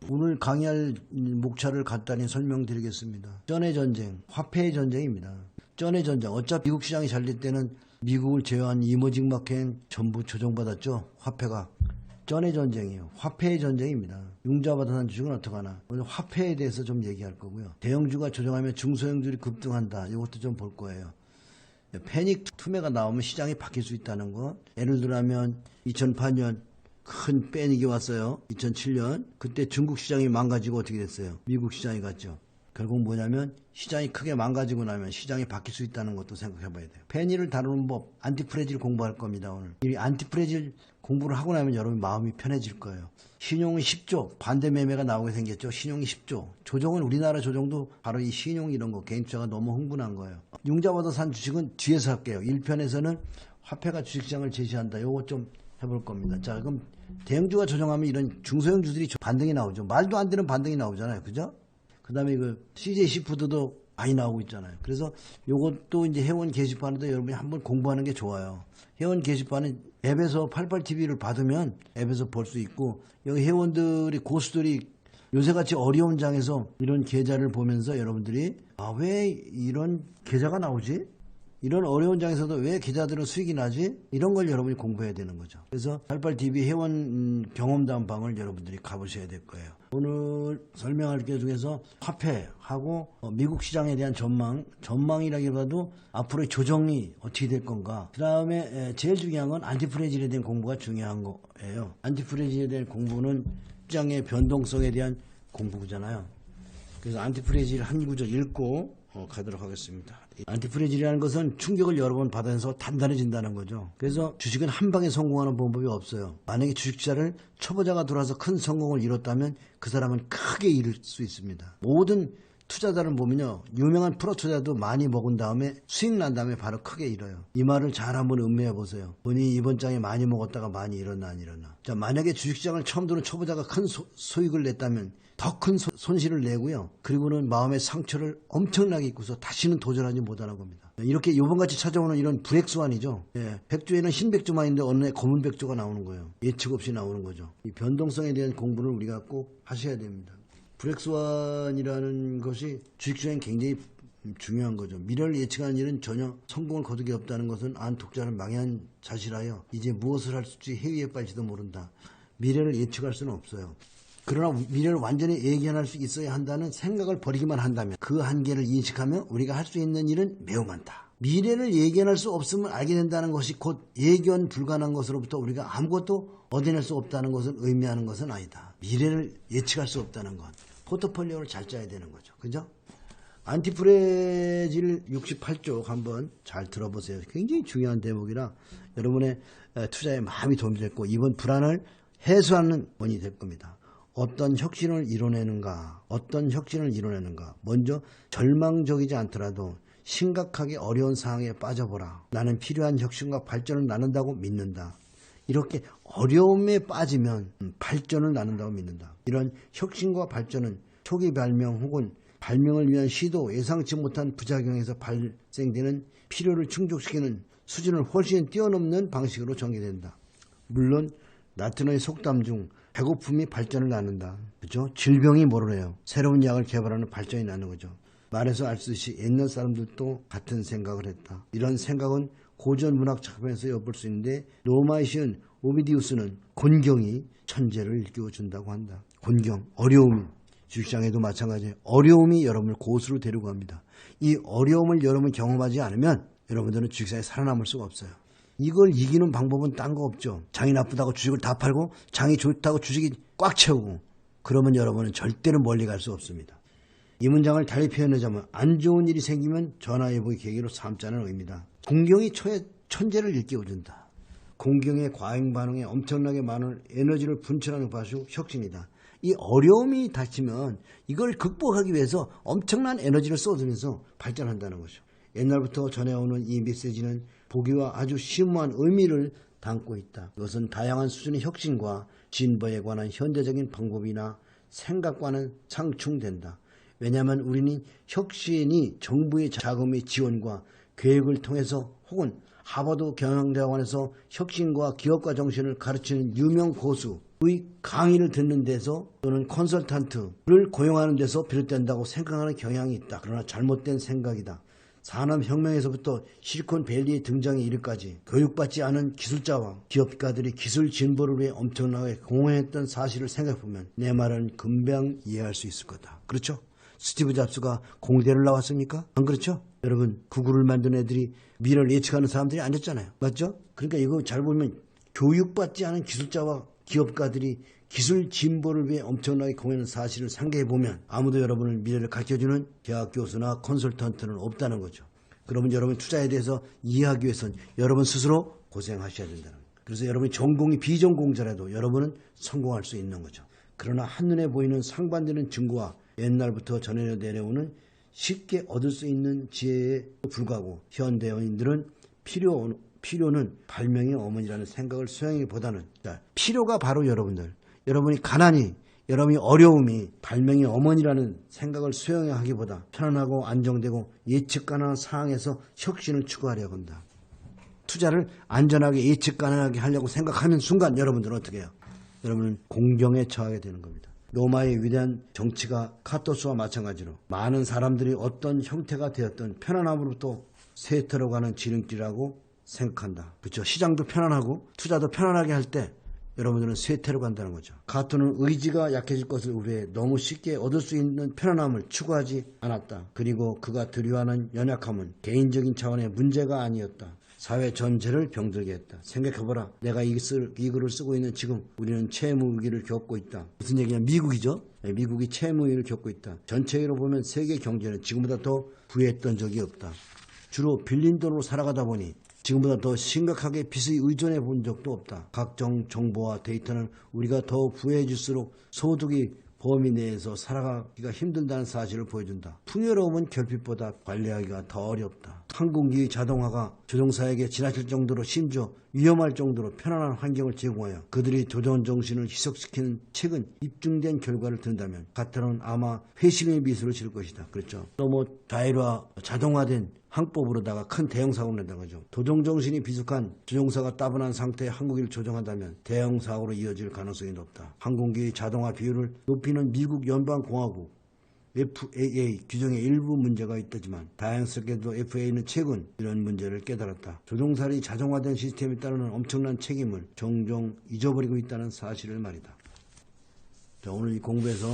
오늘 강의할 목차를 간단히 설명드리겠습니다. 전의 전쟁, 화폐의 전쟁입니다. 전의 전쟁, 어차피 미국 시장이 잘 될 때는 미국을 제외한 이머징 마켓 전부 조정받았죠. 화폐가. 전의 전쟁이에요. 화폐의 전쟁입니다. 융자받아난 주식은 어떡하나. 오늘 화폐에 대해서 좀 얘기할 거고요. 대형주가 조정하면 중소형주들이 급등한다. 이것도 좀 볼 거예요. 패닉 투매가 나오면 시장이 바뀔 수 있다는 거. 예를 들면 2008년 큰 패닉이 왔어요. 2007년. 그때 중국 시장이 망가지고 어떻게 됐어요? 미국 시장이 갔죠. 결국 뭐냐면 시장이 크게 망가지고 나면 시장이 바뀔 수 있다는 것도 생각해 봐야 돼요. 패닉을 다루는 법, 안티프레질 공부할 겁니다. 오늘. 이 안티프레질 공부를 하고 나면 여러분 마음이 편해질 거예요. 신용은 10조, 반대 매매가 나오게 생겼죠. 신용이 10조. 조정은 우리나라 조정도 바로 이 신용 이런 거, 개인 투자가 너무 흥분한 거예요. 융자받아 산 주식은 뒤에서 할게요. 1편에서는 화폐가 주식시장을 제시한다. 요거 좀 해볼 겁니다. 자, 그럼 대형주가 조정하면 이런 중소형주들이 반등이 나오죠. 말도 안 되는 반등이 나오잖아요. 그죠? 그 다음에 CJ 시푸드도 많이 나오고 있잖아요. 그래서 요것도 이제 회원 게시판에도 여러분이 한번 공부하는 게 좋아요. 회원 게시판은 앱에서 88TV를 받으면 앱에서 볼 수 있고, 여기 회원들이, 고수들이 요새같이 어려운 장에서 이런 계좌를 보면서 여러분들이 왜 이런 계좌가 나오지? 이런 어려운 장에서도 왜 계좌들은 수익이 나지? 이런 걸 여러분이 공부해야 되는 거죠. 그래서 88TV 회원 경험담방을 여러분들이 가보셔야 될 거예요. 오늘 설명할 게 중에서 화폐하고 미국 시장에 대한 전망이라기보다도 앞으로의 조정이 어떻게 될 건가. 그 다음에 제일 중요한 건 안티프레질에 대한 공부가 중요한 거예요. 안티프레질에 대한 공부는 시장의 변동성에 대한 공부잖아요. 그래서 안티프레질 한 구절 읽고 가도록 하겠습니다. 안티프레질이라는 것은 충격을 여러 번 받아서 단단해진다는 거죠. 그래서 주식은 한 방에 성공하는 방법이 없어요. 만약에 주식자를 초보자가 들어와서 큰 성공을 이뤘다면 그 사람은 크게 잃을 수 있습니다. 모든 투자자를 보면요, 유명한 프로 투자도 많이 먹은 다음에 수익 난 다음에 바로 크게 잃어요. 이 말을 잘 한번 음미해 보세요. 본인이 이번 장에 많이 먹었다가 많이 잃었나 안 잃었나. 자, 만약에 주식시장을 처음 들은 초보자가 큰 소익을 냈다면 더 큰 손실을 내고요. 그리고는 마음의 상처를 엄청나게 입고서 다시는 도전하지 못하는 겁니다. 이렇게 이번같이 찾아오는 이런 불행수환이죠. 백조에는 흰 백조만 있는데 어느 날 검은 백조가 나오는 거예요. 예측 없이 나오는 거죠. 이 변동성에 대한 공부를 우리가 꼭 하셔야 됩니다. 불행수환이라는 것이 주식시장에 굉장히 중요한 거죠. 미래를 예측하는 일은 전혀 성공을 거두기 없다는 것은 안 독자는 망한 자시라여 이제 무엇을 할지 해위에 빠질지도 모른다. 미래를 예측할 수는 없어요. 그러나 미래를 완전히 예견할 수 있어야 한다는 생각을 버리기만 한다면, 그 한계를 인식하면 우리가 할 수 있는 일은 매우 많다. 미래를 예견할 수 없음을 알게 된다는 것이 곧 예견 불가능한 것으로부터 우리가 아무것도 얻어낼 수 없다는 것을 의미하는 것은 아니다. 미래를 예측할 수 없다는 것. 포트폴리오를 잘 짜야 되는 거죠. 그죠? 안티프레질 68쪽 한번 잘 들어보세요. 굉장히 중요한 대목이라 여러분의 투자에 마음이 도움이 됐고, 이번 불안을 해소하는 원인이 될 겁니다. 어떤 혁신을 이뤄내는가, 먼저 절망적이지 않더라도 심각하게 어려운 상황에 빠져보라. 나는 필요한 혁신과 발전을 나눈다고 믿는다. 이렇게 어려움에 빠지면 발전을 나눈다고 믿는다. 이런 혁신과 발전은 초기 발명 혹은 발명을 위한 시도, 예상치 못한 부작용에서 발생되는 필요를 충족시키는 수준을 훨씬 뛰어넘는 방식으로 전개된다. 물론 나트너의 속담 중 배고픔이 발전을 낳는다. 그죠? 질병이 뭐래요? 새로운 약을 개발하는 발전이 나는 거죠. 말해서 알 수 있이 옛날 사람들도 같은 생각을 했다. 이런 생각은 고전 문학 작품에서 엿볼 수 있는데, 로마의 시인 오비디우스는 곤경이 천재를 일깨워준다고 한다. 곤경, 어려움. 주식시장에도 마찬가지예요. 어려움이 여러분을 고수로 데리고 갑니다. 이 어려움을 여러분 경험하지 않으면 여러분들은 주식시장에 살아남을 수가 없어요. 이걸 이기는 방법은 딴 거 없죠. 장이 나쁘다고 주식을 다 팔고 장이 좋다고 주식이 꽉 채우고, 그러면 여러분은 절대로 멀리 갈 수 없습니다. 이 문장을 달리 표현하자면, 안 좋은 일이 생기면 전화위복의 계기로 삼자는 의미다. 공경이 천재를 일깨워준다. 공경의 과잉 반응에 엄청나게 많은 에너지를 분출하는 것이 혁신이다. 이 어려움이 닥치면 이걸 극복하기 위해서 엄청난 에너지를 쏟으면서 발전한다는 것이죠. 옛날부터 전해오는 이 메시지는 보기와 아주 심오한 의미를 담고 있다. 이것은 다양한 수준의 혁신과 진보에 관한 현대적인 방법이나 생각과는 상충된다. 왜냐하면 우리는 혁신이 정부의 자금의 지원과 계획을 통해서 혹은 하버드 경영대학원에서 혁신과 기업가 정신을 가르치는 유명 고수, 강의를 듣는 데서 또는 컨설턴트를 고용하는 데서 비롯된다고 생각하는 경향이 있다. 그러나 잘못된 생각이다. 산업혁명에서부터 실리콘밸리의 등장에 이르까지 교육받지 않은 기술자와 기업가들이 기술 진보를 위해 엄청나게 공헌했던 사실을 생각해보면 내 말은 금방 이해할 수 있을 거다. 그렇죠? 스티브 잡스가 공대를 나왔습니까? 안 그렇죠? 여러분, 구글을 만든 애들이 미래를 예측하는 사람들이 아니었잖아요. 맞죠? 그러니까 이거 잘 보면 교육받지 않은 기술자와 기업가들이 기술 진보를 위해 엄청나게 공헌하는 사실을 상기해보면 아무도 여러분을 미래를 가르쳐주는 대학 교수나 컨설턴트는 없다는 거죠. 그러면 여러분 투자에 대해서 이해하기 위해서는 여러분 스스로 고생하셔야 된다는 거예요. 그래서 여러분이 전공이 비전공자라도 여러분은 성공할 수 있는 거죠. 그러나 한눈에 보이는 상반되는 증거와 옛날부터 전해 내려오는 쉽게 얻을 수 있는 지혜에 불구하고 현대인들은 필요는 발명의 어머니라는 생각을 수용하기보다는 필요가 바로 여러분이 가난이, 여러분이 어려움이 발명의 어머니라는 생각을 수용하기보다 편안하고 안정되고 예측 가능한 상황에서 혁신을 추구하려고 한다. 투자를 안전하게 예측 가능하게 하려고 생각하는 순간 여러분들은 어떻게 해요? 여러분은 공경에 처하게 되는 겁니다. 로마의 위대한 정치가 카토스와 마찬가지로 많은 사람들이 어떤 형태가 되었던 편안함으로부터 쇠퇴로 가는 지름길이라고 생각한다. 그렇죠? 시장도 편안하고 투자도 편안하게 할 때 여러분들은 쇠퇴로 간다는 거죠. 카토는 의지가 약해질 것을 우려해 너무 쉽게 얻을 수 있는 편안함을 추구하지 않았다. 그리고 그가 두려워하는 연약함은 개인적인 차원의 문제가 아니었다. 사회 전체를 병들게 했다. 생각해보라. 내가 이 글을 쓰고 있는 지금 우리는 채무 위기를 겪고 있다. 무슨 얘기냐? 미국이죠. 미국이 채무 위기를 겪고 있다. 전체적으로 보면 세계 경제는 지금보다 더 부유했던 적이 없다. 주로 빌린 돈으로 살아가다 보니 지금보다 더 심각하게 빚에 의존해 본 적도 없다. 각종 정보와 데이터는 우리가 더 부유해질수록 소득이 범위 내에서 살아가기가 힘들다는 사실을 보여준다. 풍요로움은 결핍보다 관리하기가 더 어렵다. 항공기 자동화가 조종사에게 지나칠 정도로 심지어 위험할 정도로 편안한 환경을 제공하여 그들이 도전 정신을 희석시키는 최근 입증된 결과를 든다면 카타는 아마 회심의 미소를 지을 것이다. 그렇죠. 너무 자동화된 항법으로다가 큰 대형 사고를 낸다는 거죠. 도전 정신이 비숙한 조종사가 따분한 상태의 항공기를 조종한다면 대형 사고로 이어질 가능성이 높다. 항공기 자동화 비율을 높이는 미국 연방공화국 FAA 규정에 일부 문제가 있다지만 다행스럽게도 FAA는 최근 이런 문제를 깨달았다. 조종사의 자동화된 시스템에 따르는 엄청난 책임을 종종 잊어버리고 있다는 사실을 말이다. 자, 오늘 이 공부에서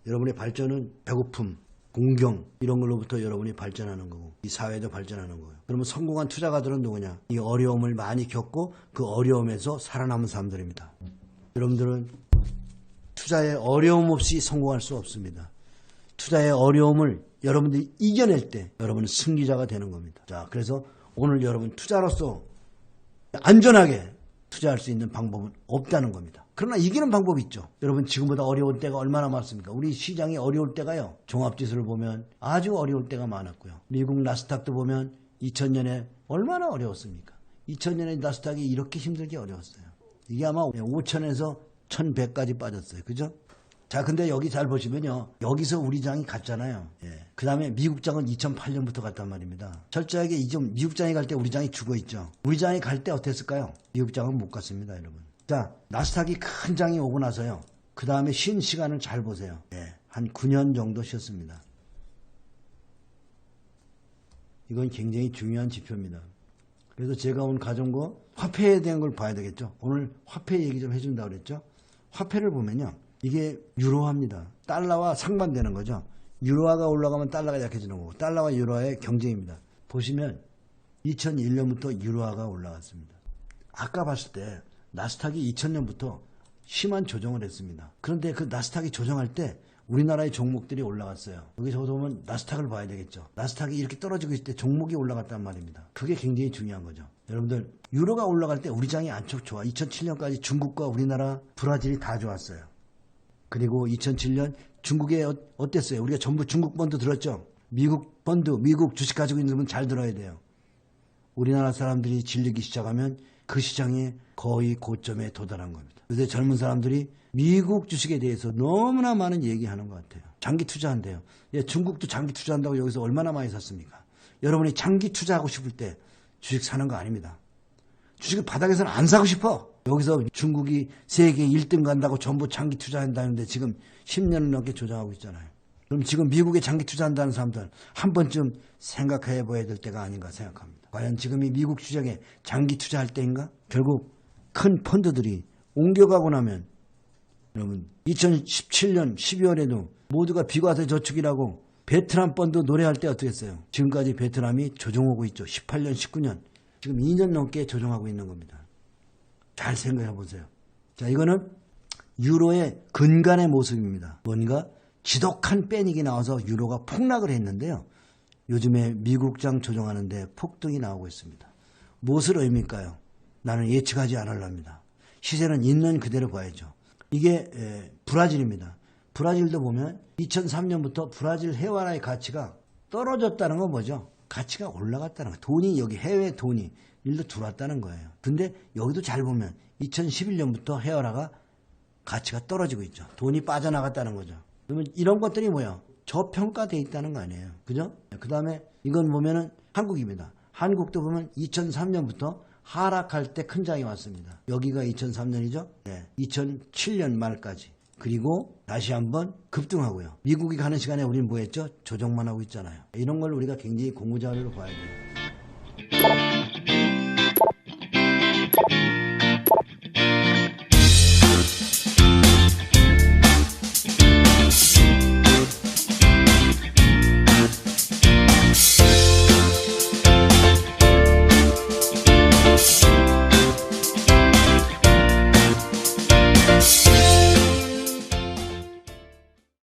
여러분의 발전은 배고픔, 공경 이런 걸로부터 여러분이 발전하는 거고 이 사회도 발전하는 거예요. 그러면 성공한 투자가들은 누구냐? 이 어려움을 많이 겪고 그 어려움에서 살아남은 사람들입니다. 여러분들은 투자에 어려움 없이 성공할 수 없습니다. 투자의 어려움을 여러분들이 이겨낼 때 여러분은 승리자가 되는 겁니다. 자, 그래서 오늘 여러분 투자로서 안전하게 투자할 수 있는 방법은 없다는 겁니다. 그러나 이기는 방법이 있죠. 여러분 지금보다 어려울 때가 얼마나 많습니까? 우리 시장이 어려울 때가요. 종합지수를 보면 아주 어려울 때가 많았고요. 미국 나스닥도 보면 2000년에 얼마나 어려웠습니까? 2000년에 나스닥이 이렇게 힘들게 어려웠어요. 이게 아마 5,000에서 1,100까지 빠졌어요. 그죠? 자, 근데 여기 잘 보시면요. 여기서 우리 장이 갔잖아요. 예. 그 다음에 미국 장은 2008년부터 갔단 말입니다. 철저하게 미국 장이 갈 때 우리 장이 죽어 있죠. 우리 장이 갈 때 어땠을까요? 미국 장은 못 갔습니다, 여러분. 자, 나스닥이 큰 장이 오고 나서요. 그 다음에 쉰 시간을 잘 보세요. 예. 한 9년 정도 쉬었습니다. 이건 굉장히 중요한 지표입니다. 그래서 제가 오늘 가져온 거 화폐에 대한 걸 봐야 되겠죠. 오늘 화폐 얘기 좀 해준다고 그랬죠. 화폐를 보면요. 이게 유로화입니다. 달러와 상반되는 거죠. 유로화가 올라가면 달러가 약해지는 거고 달러와 유로화의 경쟁입니다. 보시면 2001년부터 유로화가 올라갔습니다. 아까 봤을 때 나스닥이 2000년부터 심한 조정을 했습니다. 그런데 그 나스닥이 조정할 때 우리나라의 종목들이 올라갔어요. 여기서 보면 나스닥을 봐야 되겠죠. 나스닥이 이렇게 떨어지고 있을 때 종목이 올라갔단 말입니다. 그게 굉장히 중요한 거죠. 여러분들 유로가 올라갈 때 우리 장이 안 좋아. 2007년까지 중국과 우리나라, 브라질이 다 좋았어요. 그리고 2007년 중국에 어땠어요? 우리가 전부 중국 본드 들었죠? 미국 본드, 미국 주식 가지고 있는 분 잘 들어야 돼요. 우리나라 사람들이 질리기 시작하면 그 시장이 거의 고점에 도달한 겁니다. 요새 젊은 사람들이 미국 주식에 대해서 너무나 많은 얘기하는 것 같아요. 장기 투자한대요. 예, 중국도 장기 투자한다고 여기서 얼마나 많이 샀습니까? 여러분이 장기 투자하고 싶을 때 주식 사는 거 아닙니다. 주식을 바닥에서는 안 사고 싶어. 여기서 중국이 세계 1등 간다고 전부 장기 투자한다는데 지금 10년을 넘게 조정하고 있잖아요. 그럼 지금 미국에 장기 투자한다는 사람들 한 번쯤 생각해 봐야 될 때가 아닌가 생각합니다. 과연 지금이 미국 주장에 장기 투자할 때인가? 결국 큰 펀드들이 옮겨가고 나면 여러분 2017년 12월에도 모두가 비과세 저축이라고 베트남 펀드 노래할 때 어떻게 했어요? 지금까지 베트남이 조정하고 있죠. 18년, 19년. 지금 2년 넘게 조정하고 있는 겁니다. 잘 생각해 보세요. 자, 이거는 유로의 근간의 모습입니다. 뭔가 지독한 패닉이 나와서 유로가 폭락을 했는데요. 요즘에 미국장 조정하는데 폭등이 나오고 있습니다. 무엇을 의미일까요? 나는 예측하지 않으랍니다. 시세는 있는 그대로 봐야죠. 이게 브라질입니다. 브라질도 보면 2003년부터 브라질 해와라의 가치가 떨어졌다는 건 뭐죠? 가치가 올라갔다는 거예요. 돈이 여기 해외 돈이 일로 들어왔다는 거예요. 근데 여기도 잘 보면 2011년부터 해와라가 가치가 떨어지고 있죠. 돈이 빠져나갔다는 거죠. 그러면 이런 것들이 뭐야? 저평가되어 있다는 거 아니에요. 그죠? 그 다음에 이건 보면은 한국입니다. 한국도 보면 2003년부터 하락할 때 큰 장이 왔습니다. 여기가 2003년이죠? 네. 2007년 말까지. 그리고 다시 한번 급등하고요. 미국이 가는 시간에 우리는 뭐 했죠? 조정만 하고 있잖아요. 이런 걸 우리가 굉장히 공부자료로 봐야 돼요.